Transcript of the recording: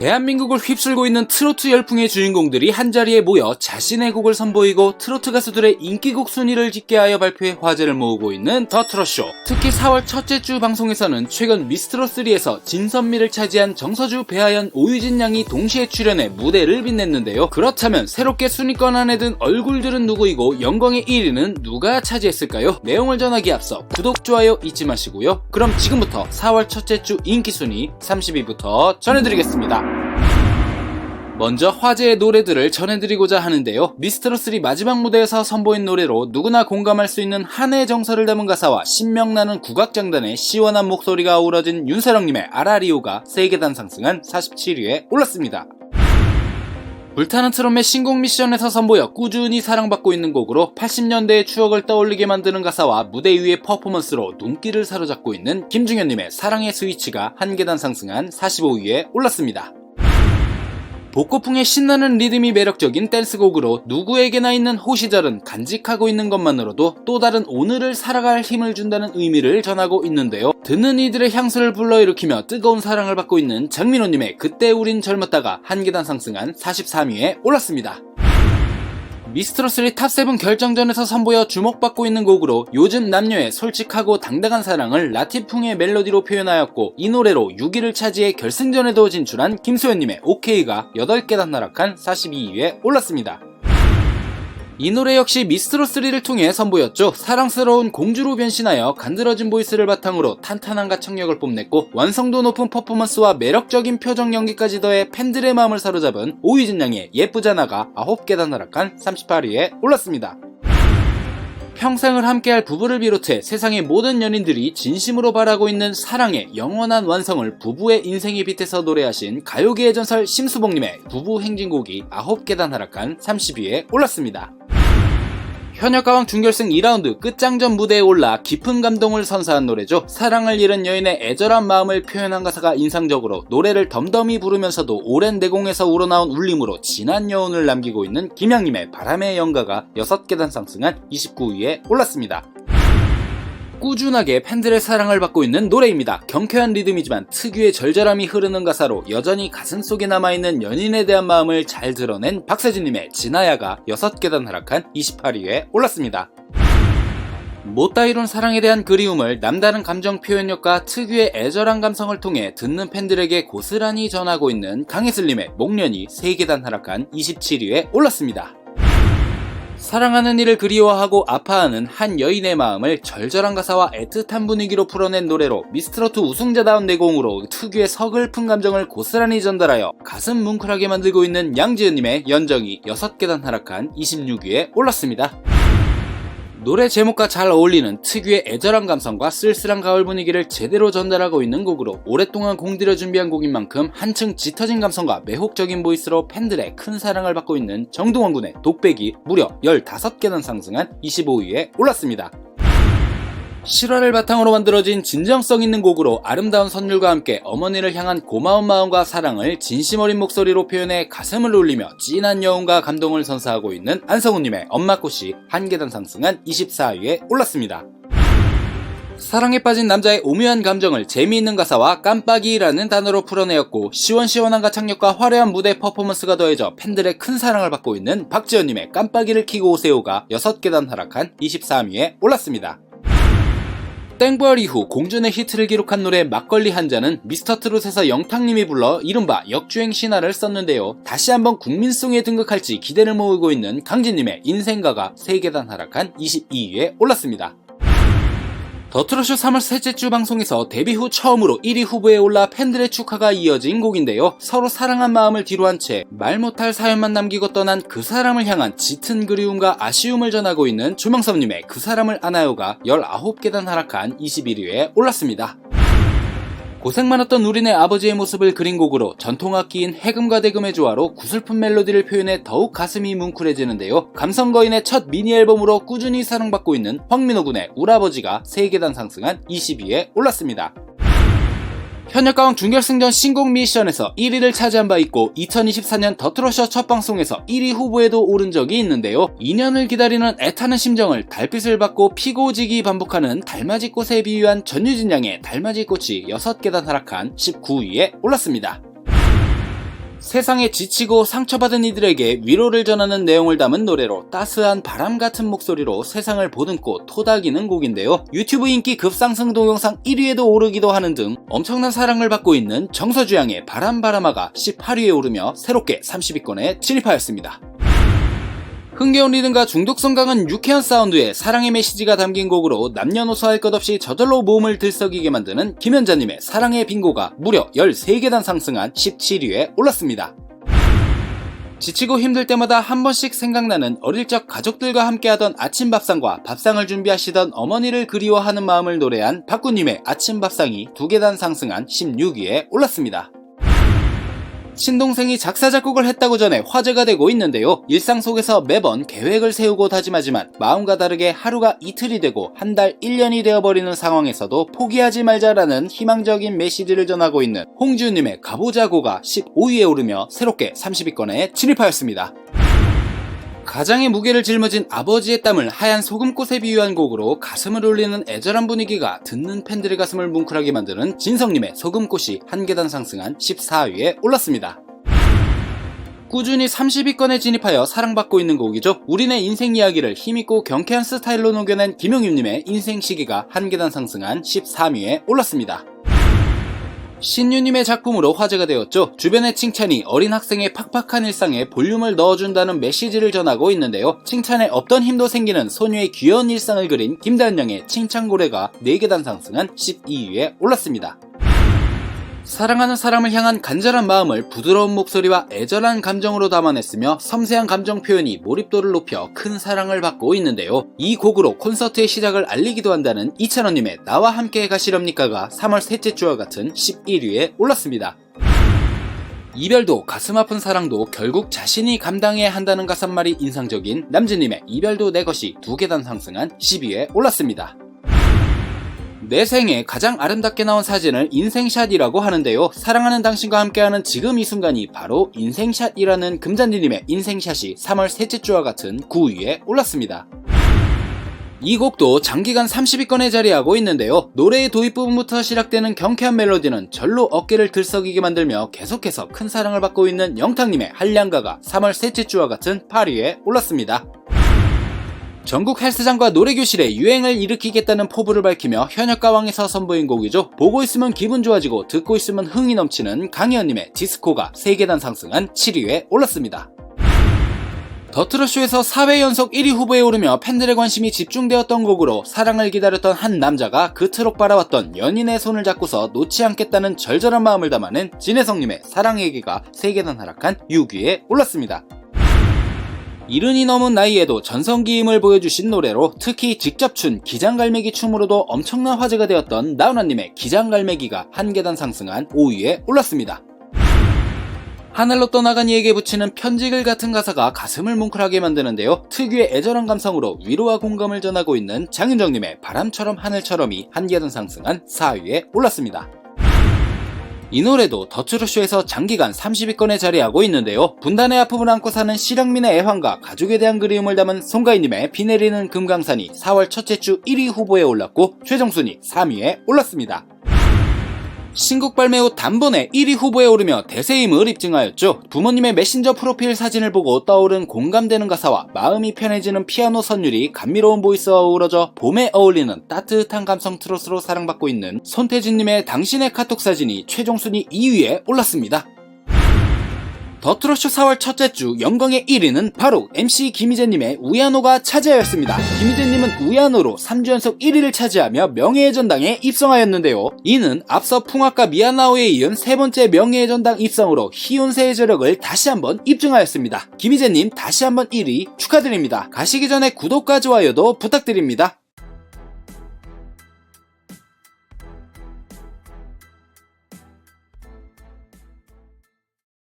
대한민국을 휩쓸고 있는 트로트 열풍의 주인공들이 한자리에 모여 자신의 곡을 선보이고 트로트 가수들의 인기곡 순위를 집계 하여 발표해 화제를 모으고 있는 더 트롯쇼. 특히 4월 첫째 주 방송에서는 최근 미스트롯3에서 진선미를 차지한 정서주, 배아연, 오유진 양이 동시에 출연해 무대를 빛냈는데요. 그렇다면 새롭게 순위권 안에 든 얼굴들은 누구이고 영광의 1위는 누가 차지했을까요? 내용을 전하기에 앞서 구독, 좋아요 잊지 마시고요. 그럼 지금부터 4월 첫째 주 인기 순위 30위부터 전해드리겠습니다. 먼저 화제의 노래들을 전해드리고자 하는데요. 미스트롯3 마지막 무대에서 선보인 노래로 누구나 공감할 수 있는 한해의 정서를 담은 가사와 신명나는 국악장단의 시원한 목소리가 어우러진 윤사령님의 아라리오가 세계단 상승한 47위에 올랐습니다. 불타는 트롯의 신곡 미션에서 선보여 꾸준히 사랑받고 있는 곡으로 80년대의 추억을 떠올리게 만드는 가사와 무대 위의 퍼포먼스로 눈길을 사로잡고 있는 김중현님의 사랑의 스위치가 한 계단 상승한 45위에 올랐습니다. 복고풍의 신나는 리듬이 매력적인 댄스곡으로 누구에게나 있는 호시절은 간직하고 있는 것만으로도 또 다른 오늘을 살아갈 힘을 준다는 의미를 전하고 있는데요. 듣는 이들의 향수를 불러일으키며 뜨거운 사랑을 받고 있는 장민호님의 그때 우린 젊었다가 한 계단 상승한 43위에 올랐습니다. 미스트롯3 탑7 결정전에서 선보여 주목받고 있는 곡으로 요즘 남녀의 솔직하고 당당한 사랑을 라틴풍의 멜로디로 표현하였고 이 노래로 6위를 차지해 결승전에도 진출한 김소연님의 OK가 8계단 하락한 42위에 올랐습니다. 이 노래 역시 미스트롯3를 통해 선보였죠. 사랑스러운 공주로 변신하여 간드러진 보이스를 바탕으로 탄탄한 가창력을 뽐냈고 완성도 높은 퍼포먼스와 매력적인 표정 연기까지 더해 팬들의 마음을 사로잡은 오유진 양의 예쁘잖아가 9계단 하락한 38위에 올랐습니다. 평생을 함께할 부부를 비롯해 세상의 모든 연인들이 진심으로 바라고 있는 사랑의 영원한 완성을 부부의 인생에 빗대서 노래하신 가요계의 전설 심수봉님의 부부 행진곡이 9계단 하락한 30위에 올랐습니다. 현역가왕 준결승 2라운드 끝장전 무대에 올라 깊은 감동을 선사한 노래죠. 사랑을 잃은 여인의 애절한 마음을 표현한 가사가 인상적으로 노래를 덤덤히 부르면서도 오랜 내공에서 우러나온 울림으로 진한 여운을 남기고 있는 김양님의 바람의 연가가 6계단 상승한 29위에 올랐습니다. 꾸준하게 팬들의 사랑을 받고 있는 노래입니다. 경쾌한 리듬이지만 특유의 절절함이 흐르는 가사로 여전히 가슴속에 남아있는 연인에 대한 마음을 잘 드러낸 박세진님의 진아야가 6계단 하락한 28위에 올랐습니다. 못다 이룬 사랑에 대한 그리움을 남다른 감정 표현력과 특유의 애절한 감성을 통해 듣는 팬들에게 고스란히 전하고 있는 강혜슬님의 목련이 3계단 하락한 27위에 올랐습니다. 사랑하는 이를 그리워하고 아파하는 한 여인의 마음을 절절한 가사와 애틋한 분위기로 풀어낸 노래로 미스트롯 우승자다운 내공으로 특유의 서글픈 감정을 고스란히 전달하여 가슴 뭉클하게 만들고 있는 양지은님의 연정이 6계단 하락한 26위에 올랐습니다. 노래 제목과 잘 어울리는 특유의 애절한 감성과 쓸쓸한 가을 분위기를 제대로 전달하고 있는 곡으로 오랫동안 공들여 준비한 곡인 만큼 한층 짙어진 감성과 매혹적인 보이스로 팬들의 큰 사랑을 받고 있는 정동원 군의 독백이 무려 15계단 상승한 25위에 올랐습니다. 실화를 바탕으로 만들어진 진정성 있는 곡으로 아름다운 선율과 함께 어머니를 향한 고마운 마음과 사랑을 진심 어린 목소리로 표현해 가슴을 울리며 진한 여운과 감동을 선사하고 있는 안성우님의 엄마꽃이 한 계단 상승한 24위에 올랐습니다. 사랑에 빠진 남자의 오묘한 감정을 재미있는 가사와 깜빡이라는 단어로 풀어내었고 시원시원한 가창력과 화려한 무대 퍼포먼스가 더해져 팬들의 큰 사랑을 받고 있는 박지연님의 깜빡이를 켜고 오세요가 6계단 하락한 23위에 올랐습니다. 땡벌 이후 공준의 히트를 기록한 노래 막걸리 한 잔은 미스터트롯에서 영탁님이 불러 이른바 역주행 신화를 썼는데요. 다시 한번 국민송에 등극할지 기대를 모으고 있는 강진님의 인생가가 3계단 하락한 22위에 올랐습니다. 더 트롯쇼 3월 셋째 주 방송에서 데뷔 후 처음으로 1위 후보에 올라 팬들의 축하가 이어진 곡인데요. 서로 사랑한 마음을 뒤로한 채 말 못할 사연만 남기고 떠난 그 사람을 향한 짙은 그리움과 아쉬움을 전하고 있는 조명섭님의 그 사람을 안아요가 19계단 하락한 21위에 올랐습니다. 고생 많았던 우리네 아버지의 모습을 그린 곡으로 전통악기인 해금과 대금의 조화로 구슬픈 멜로디를 표현해 더욱 가슴이 뭉클해지는데요. 감성거인의 첫 미니 앨범으로 꾸준히 사랑받고 있는 황민호 군의 울아버지가 3계단 상승한 20위에 올랐습니다. 현역가왕 준결승전 신곡 미션에서 1위를 차지한 바 있고 2024년 더 트롯쇼 첫 방송에서 1위 후보에도 오른 적이 있는데요. 2년을 기다리는 애타는 심정을 달빛을 받고 피고 지기 반복하는 달맞이꽃에 비유한 전유진 양의 달맞이꽃이 6계단 하락한 19위에 올랐습니다. 세상에 지치고 상처받은 이들에게 위로를 전하는 내용을 담은 노래로 따스한 바람 같은 목소리로 세상을 보듬고 토닥이는 곡인데요. 유튜브 인기 급상승 동영상 1위에도 오르기도 하는 등 엄청난 사랑을 받고 있는 정서주양의 바람바람아가 18위에 오르며 새롭게 30위권에 진입하였습니다. 흥겨운 리듬과 중독성 강한 유쾌한 사운드에 사랑의 메시지가 담긴 곡으로 남녀노소 할 것 없이 저절로 몸을 들썩이게 만드는 김연자님의 사랑의 빙고가 무려 13계단 상승한 17위에 올랐습니다. 지치고 힘들 때마다 한 번씩 생각나는 어릴 적 가족들과 함께하던 아침밥상과 밥상을 준비하시던 어머니를 그리워하는 마음을 노래한 박구님의 아침밥상이 2계단 상승한 16위에 올랐습니다. 친동생이 작사 작곡을 했다고 전해 화제가 되고 있는데요. 일상 속에서 매번 계획을 세우고 다짐하지만 마음과 다르게 하루가 이틀이 되고 한 달 1년이 되어버리는 상황에서도 포기하지 말자라는 희망적인 메시지를 전하고 있는 홍지윤님의 가보자고가 15위에 오르며 새롭게 30위권에 진입하였습니다. 가장의 무게를 짊어진 아버지의 땀을 하얀 소금꽃에 비유한 곡으로 가슴을 울리는 애절한 분위기가 듣는 팬들의 가슴을 뭉클하게 만드는 진성님의 소금꽃이 한 계단 상승한 14위에 올랐습니다. 꾸준히 30위권에 진입하여 사랑받고 있는 곡이죠. 우리네 인생 이야기를 힘있고 경쾌한 스타일로 녹여낸 김용윤님의 인생 시기가 한 계단 상승한 13위에 올랐습니다. 신유님의 작품으로 화제가 되었죠. 주변의 칭찬이 어린 학생의 팍팍한 일상에 볼륨을 넣어준다는 메시지를 전하고 있는데요. 칭찬에 없던 힘도 생기는 소녀의 귀여운 일상을 그린 김다은양의 칭찬고래가 4계단 상승한 12위에 올랐습니다. 사랑하는 사람을 향한 간절한 마음을 부드러운 목소리와 애절한 감정으로 담아냈으며 섬세한 감정 표현이 몰입도를 높여 큰 사랑을 받고 있는데요. 이 곡으로 콘서트의 시작을 알리기도 한다는 이찬원님의 나와 함께 가시렵니까가 3월 셋째 주와 같은 11위에 올랐습니다. 이별도 가슴 아픈 사랑도 결국 자신이 감당해야 한다는 가사말이 인상적인 남진님의 이별도 내 것이 2계단 상승한 10위에 올랐습니다. 내 생에 가장 아름답게 나온 사진을 인생샷이라고 하는데요. 사랑하는 당신과 함께하는 지금 이 순간이 바로 인생샷이라는 금잔디님의 인생샷이 3월 셋째 주와 같은 9위에 올랐습니다. 이 곡도 장기간 30위권에 자리하고 있는데요. 노래의 도입 부분부터 시작되는 경쾌한 멜로디는 절로 어깨를 들썩이게 만들며 계속해서 큰 사랑을 받고 있는 영탁님의 한량가가 3월 셋째 주와 같은 8위에 올랐습니다. 전국 헬스장과 노래교실에 유행을 일으키겠다는 포부를 밝히며 현역가왕에서 선보인 곡이죠. 보고 있으면 기분 좋아지고 듣고 있으면 흥이 넘치는 강희연님의 디스코가 3계단 상승한 7위에 올랐습니다. 더트롯쇼에서 4회 연속 1위 후보에 오르며 팬들의 관심이 집중되었던 곡으로 사랑을 기다렸던 한 남자가 그토록 바라왔던 연인의 손을 잡고서 놓지 않겠다는 절절한 마음을 담아낸 진혜성님의 사랑 얘기가 3계단 하락한 6위에 올랐습니다. 이른이 넘은 나이에도 전성기임을 보여주신 노래로 특히 직접 춘 기장갈매기 춤으로도 엄청난 화제가 되었던 나훈아님의 기장갈매기가 한 계단 상승한 5위에 올랐습니다. 하늘로 떠나간 이에게 붙이는 편지글 같은 가사가 가슴을 뭉클하게 만드는데요. 특유의 애절한 감성으로 위로와 공감을 전하고 있는 장윤정님의 바람처럼 하늘처럼이 한 계단 상승한 4위에 올랐습니다. 이 노래도 더트롯쇼에서 장기간 30위권에 자리하고 있는데요. 분단의 아픔을 안고 사는 실향민의 애환과 가족에 대한 그리움을 담은 송가인님의 비 내리는 금강산이 4월 첫째 주 1위 후보에 올랐고 최종 순위 3위에 올랐습니다. 신곡 발매 후 단번에 1위 후보에 오르며 대세임을 입증하였죠. 부모님의 메신저 프로필 사진을 보고 떠오른 공감되는 가사와 마음이 편해지는 피아노 선율이 감미로운 보이스와 어우러져 봄에 어울리는 따뜻한 감성 트로트로 사랑받고 있는 손태진님의 당신의 카톡 사진이 최종 순위 2위에 올랐습니다. 더트롯쇼 4월 첫째 주 영광의 1위는 바로 MC 김희재님의 우야노가 차지하였습니다. 김희재님은 우야노로 3주 연속 1위를 차지하며 명예의 전당에 입성하였는데요. 이는 앞서 풍악가 미야나오에 이은 세 번째 명예의 전당 입성으로 희운세의 저력을 다시 한번 입증하였습니다. 김희재님 다시 한번 1위 축하드립니다. 가시기 전에 구독과 좋아요도 부탁드립니다.